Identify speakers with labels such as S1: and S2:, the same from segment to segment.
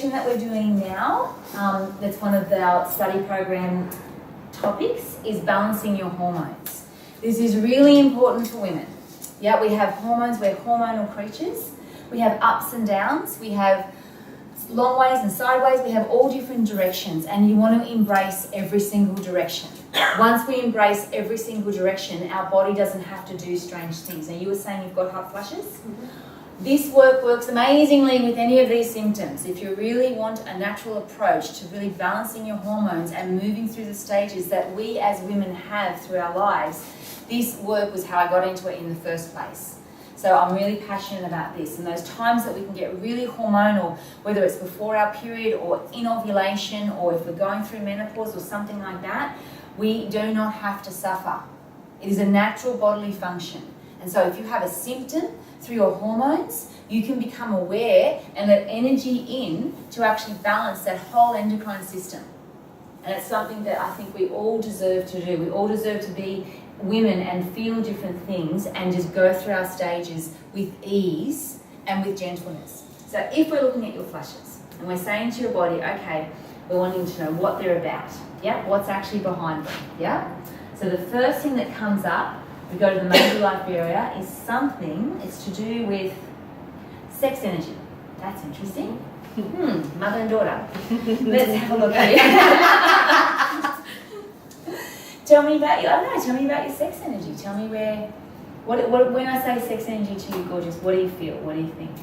S1: section that we're doing now, that's one of our study program topics, is balancing your hormones. This is really important for women. Yeah, we have hormones, we're hormonal creatures. We have ups and downs, we have long ways and sideways, we have all different directions, and you want to embrace every single direction. Once we embrace every single direction, our body doesn't have to do strange things. Now, you were saying you've got hot flushes? Mm-hmm. This works amazingly with any of these symptoms. If you really want a natural approach to really balancing your hormones and moving through the stages that we as women have through our lives, this work was how I got into it in the first place. So I'm really passionate about this, and those times that we can get really hormonal, whether it's before our period or in ovulation, or if we're going through menopause or something like that, we do not have to suffer. It is a natural bodily function. And so if you have a symptom through your hormones, you can become aware and let energy in to actually balance that whole endocrine system. And it's something that I think we all deserve to do. We all deserve to be women and feel different things and just go through our stages with ease and with gentleness. So if we're looking at your flushes and we're saying to your body, okay, we're wanting to know what they're about, yeah, what's actually behind them, yeah? So the first thing that comes up, we go to the major life area, is something, it's to do with sex energy. That's interesting. Mother and daughter. Let's have a look here. Tell me about tell me about your sex energy. Tell me what when I say sex energy to you, gorgeous, what do you feel? What do you think?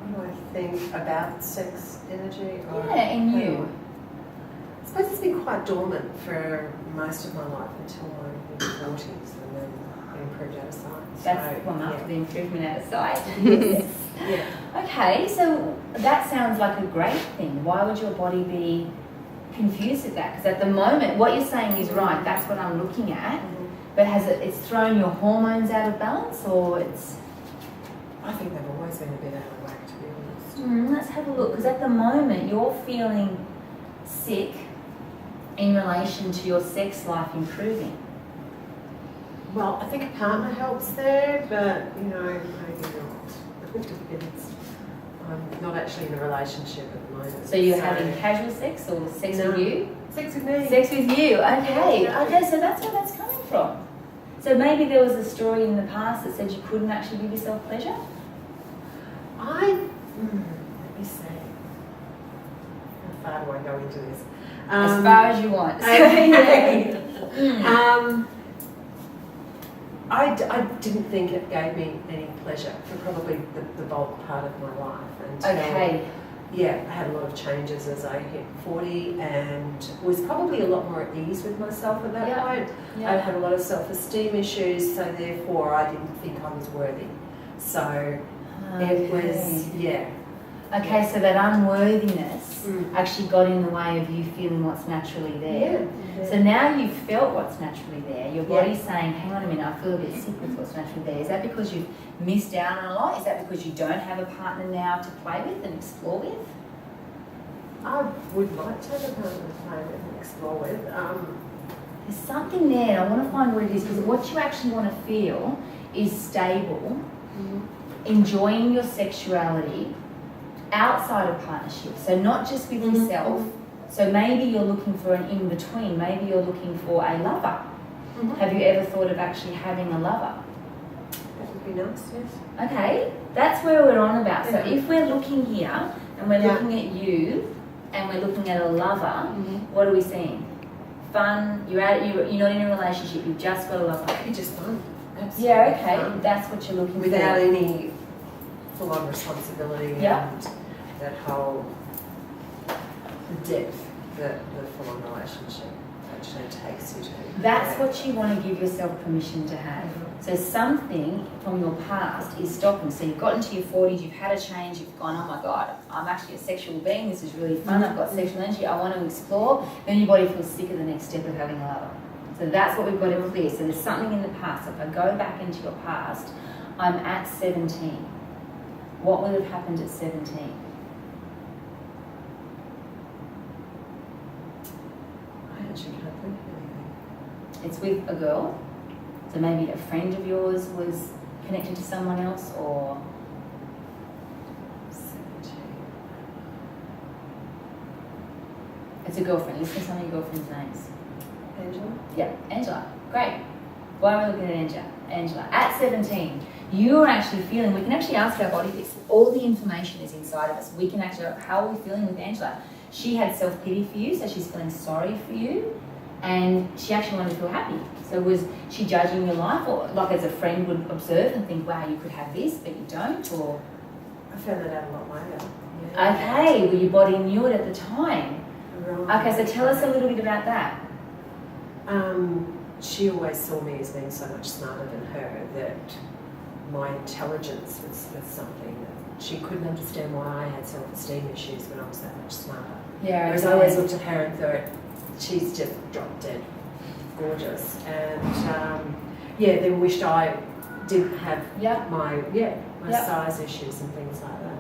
S2: What do I think about sex energy?
S1: Yeah, in you.
S2: I suppose it's been quite dormant for most of my life until my 40s, and then it improved out of sight.
S1: That's after the improvement out of sight. Yes.
S2: Yeah.
S1: Okay, so that sounds like a great thing. Why would your body be confused at that? Because at the moment, what you're saying is right. That's what I'm looking at. Mm-hmm. But has it's thrown your hormones out of balance, or it's?
S2: I think they've always been a bit out of whack, to be honest.
S1: Let's have a look. Because at the moment, you're feeling sick in relation to your sex life improving.
S2: Well, I think a partner helps there, but maybe not. It depends. I'm not actually in a relationship at the moment.
S1: So you're having casual sex or sex with you?
S2: Sex with me.
S1: Sex with you, okay.
S2: Yeah.
S1: Okay, so that's where that's coming from. So maybe there was a story in the past that said you couldn't actually give yourself pleasure?
S2: Let me see. How far do I go into this?
S1: As far as you want.
S2: Okay. I didn't think it gave me any pleasure for probably the bulk part of my life. Until, yeah, I had a lot of changes as I hit 40 and was probably a lot more at ease with myself at that point. Yeah. I had a lot of self-esteem issues, so therefore I didn't think I was worthy. So it was,
S1: Okay, so that unworthiness actually got in the way of you feeling what's naturally there. Yeah. So now you've felt what's naturally there. Your body's saying, hang on a minute, I feel a bit sick with what's naturally there. Is that because you've missed out on a lot? Is that because you don't have a partner now to play with and explore with?
S2: I would like to have a partner to play with and explore with.
S1: There's something there. I want to find what it is, because what you actually want to feel is stable, enjoying your sexuality outside of partnership, so not just with yourself. So maybe you're looking for an in-between, maybe you're looking for a lover. Have you ever thought of actually having a lover?
S2: That would be nice, yes.
S1: Okay, that's where we're on about. So if we're looking here and we're looking at you and we're looking at a lover, what are we seeing? Fun, you're not in a relationship, you've just got a lover.
S2: You're just fun. Absolutely.
S1: Yeah, okay, fun. That's what you're looking for.
S2: Without any full-on responsibility and that whole depth that the full-on relationship actually takes you to.
S1: That's what you want to give yourself permission to have. So something from your past is stopping. So you've gotten to your 40s, you've had a change, you've gone, oh my God, I'm actually a sexual being, this is really fun, I've got sexual energy, I want to explore. Then your body feels sick at the next step of having a lover. So that's what we've got to clear. So there's something in the past. If I go back into your past, I'm at 17. What would have happened at 17?
S2: I actually can't think of anything.
S1: It's with a girl. So maybe a friend of yours was connected to someone else, or
S2: 17.
S1: It's a girlfriend. Listen to some of your girlfriends' names.
S2: Angela?
S1: Yeah, Angela. Great. Why are we looking at Angela? Angela, at 17, you are actually feeling, we can actually ask our body this. All the information is inside of us. We can actually, how are we feeling with Angela? She had self-pity for you, so she's feeling sorry for you, and she actually wanted to feel happy. So was she judging your life, or like as a friend would observe and think, wow, you could have this, but you don't, or?
S2: I found that out a lot later. Yeah.
S1: Okay, well your body knew it at the time.
S2: Right.
S1: Okay, so tell us a little bit about that.
S2: She always saw me as being so much smarter than her that my intelligence was something that she couldn't understand why I had self-esteem issues when I was that much smarter.
S1: Yeah.
S2: Whereas I always looked at her and thought, she's just drop dead gorgeous. And then wished I didn't have my size issues and things like that.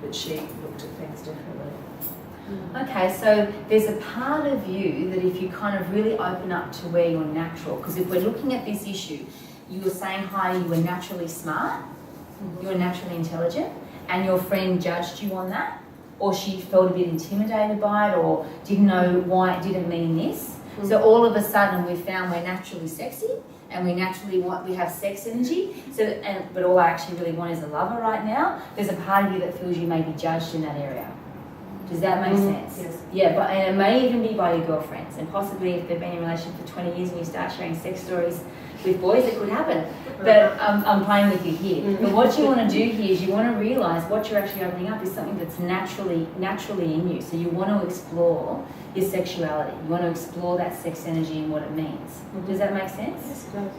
S2: But she looked at things differently.
S1: Okay, so there's a part of you that if you kind of really open up to where you're natural, because if we're looking at this issue, you were saying, Heidi, you were naturally smart, you were naturally intelligent, and your friend judged you on that, or she felt a bit intimidated by it, or didn't know why it didn't mean this. So all of a sudden we found we're naturally sexy, and we naturally we have sex energy. But all I actually really want is a lover right now. There's a part of you that feels you may be judged in that area. Does that make sense?
S2: Yes.
S1: Yeah, and it may even be by your girlfriends, and possibly if they've been in a relationship for 20 years and you start sharing sex stories with boys, it could happen. But I'm playing with you here. But what you want to do here is you want to realise what you're actually opening up is something that's naturally in you. So you want to explore your sexuality. You want to explore that sex energy and what it means. Does that make sense?
S2: Yes, it does.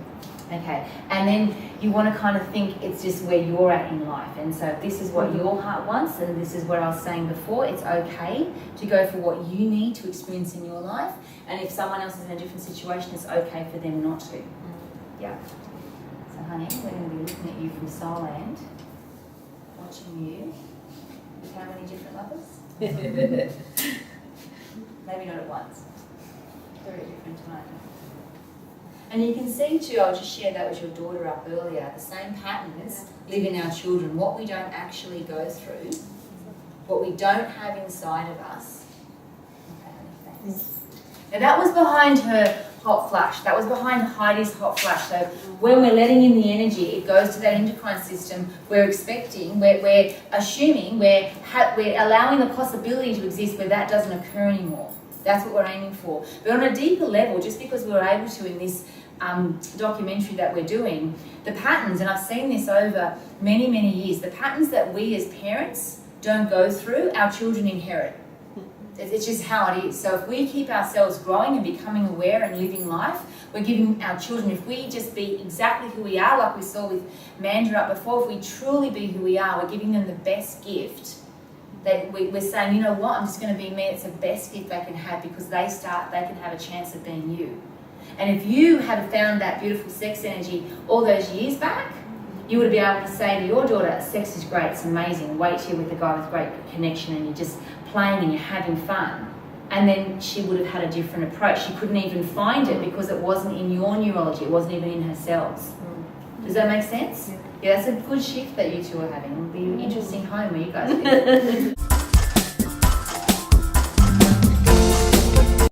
S1: Okay, and then you want to kind of think it's just where you're at in life. And so if this is what your heart wants, and this is what I was saying before, it's okay to go for what you need to experience in your life. And if someone else is in a different situation, it's okay for them not to. Yeah. So honey, we're going to be looking at you from Soulland, watching you with how many different lovers? Maybe not at once. 3 different times. And you can see too, I'll just share that with your daughter up earlier, the same patterns live in our children. What we don't actually go through, what we don't have inside of us. Okay, thanks. Now that was behind her hot flash. That was behind Heidi's hot flash. So when we're letting in the energy, it goes to that endocrine system. We're expecting, we're assuming, we're allowing the possibility to exist where that doesn't occur anymore. That's what we're aiming for. But on a deeper level, just because we were able to in this documentary that we're doing, the patterns, and I've seen this over many, many years, the patterns that we as parents don't go through, our children inherit. It's just how it is. So if we keep ourselves growing and becoming aware and living life, we're giving our children, if we just be exactly who we are, like we saw with Mandra up before, if we truly be who we are, we're giving them the best gift. We're saying, you know what, I'm just going to be me. It's the best gift they can have because they can have a chance of being you. And if you had found that beautiful sex energy all those years back, you would be able to say to your daughter, sex is great, it's amazing, wait till you're with a guy with great connection and you're just playing and you're having fun. And then she would have had a different approach. She couldn't even find it because it wasn't in your neurology, it wasn't even in her cells. Does that make sense? Yeah, that's a good shift that you two are having. It'll be an interesting home where you guys live.